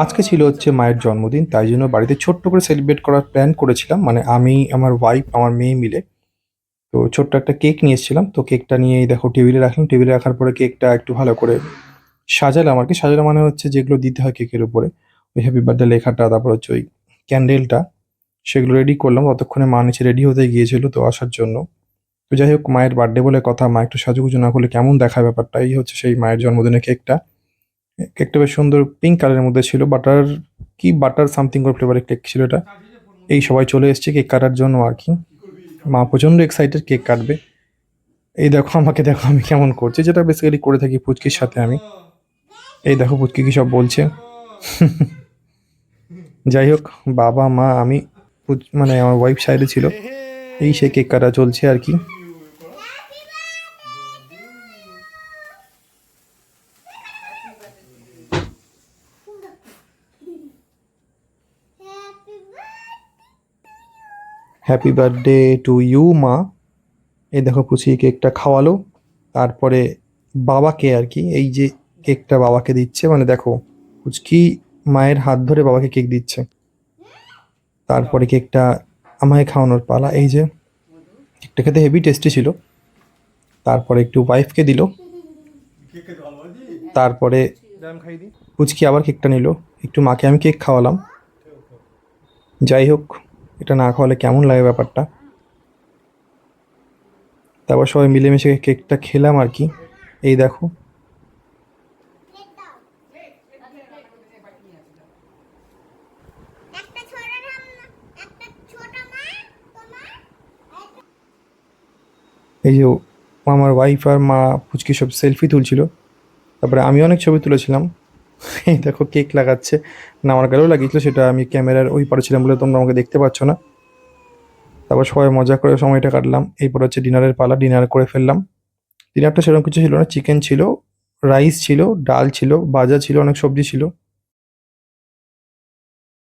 আজকে ছিল হচ্ছে মায়ের জন্মদিন, তাই জন্য বাড়িতে ছোট্ট করে সেলিব্রেট করার প্ল্যান করেছিলাম। মানে আমি, আমার ওয়াইফ, আমার মেয়ে মিলে। তো ছোট্ট একটা কেক নিয়ে এসেছিলাম। তো কেকটা নিয়ে এই দেখো টেবিলে রাখলাম। টেবিলে রাখার পরে কেকটা একটু ভালো করে সাজালাম আরকি। সাজানো মানে হচ্ছে যেগুলো দিতে হয় কেকের উপরে, ওই হ্যাপি বার্থডে লেখাটা, তারপর হচ্ছে ওই ক্যান্ডেলটা, সেগুলো রেডি করলাম। ততক্ষণে মা নিচে রেডি হতে গিয়েছিল তো আসার জন্য। তো যাই হোক, মায়ের বার্থডে বলে কথা, মা একটু সাজুগুজু না করলে কেমন দেখায় ব্যাপারটা। এই হচ্ছে সেই মায়ের জন্মদিনের কেকটা। কেকটা বেশ সুন্দর পিঙ্ক কালারের মধ্যে ছিল। বাটার সামথিং করে ফ্লেভারের কেক ছিল এটা। এই সবাই চলে এসছে কেক কাটার জন্য আরকি। মা প্রচণ্ড এক্সাইটেড কেক কাটবে। এই দেখো আমাকে দেখো আমি কেমন করছি, যেটা বেসিক্যালি করে থাকি পুচকির সাথে আমি। এই দেখো পুচকি কি সব বলছে। যাই হোক, বাবা, মা, আমি, মানে আমার ওয়াইফ সাইডে ছিল। এই সে কেক কাটা চলছে আর কি। হ্যাপি বার্থডে টু ইউ মা। এই দেখো পুচকি কেকটা খাওয়ালো। তারপরে বাবাকে আর কি, এই যে কেকটা বাবাকে দিচ্ছে, মানে দেখো পুচকি মায়ের হাত ধরে বাবাকে কেক দিচ্ছে। তারপরে কেকটা আমায় খাওয়ানোর পালা। এই যে কেকটা খেতে হেভি টেস্টি ছিল। তারপরে একটু ওয়াইফকে দিল। তারপরে পুচকি আবার কেকটা নিল। একটু মাকে আমি কেক খাওয়ালাম। যাই হোক, এটা না খাওয়ালে কেমন লাগে ব্যাপারটা। তারপর সবাই মিলেমিশে কেকটা খেলাম আর কি। এই দেখো, এই যে আমার ওয়াইফ আর মা পুচকি সব সেলফি তুলছিল। তারপরে আমি অনেক ছবি তুলেছিলাম। এই দেখো কেক লাগাচ্ছে না, আমার গালেও লাগিয়েছিল, সেটা আমি ক্যামেরার ওই পারে ছিলাম বলে তোমরা আমাকে দেখতে পাচ্ছ না। তারপর সবাই মজা করে সময়টা কাটলাম। এরপর হচ্ছে ডিনারের পালা, ডিনার করে ফেললাম। ডিনারটা সেরকম কিছু ছিল না, চিকেন ছিল, রাইস ছিল, ডাল ছিল, ভাজা ছিল, অনেক সবজি ছিল।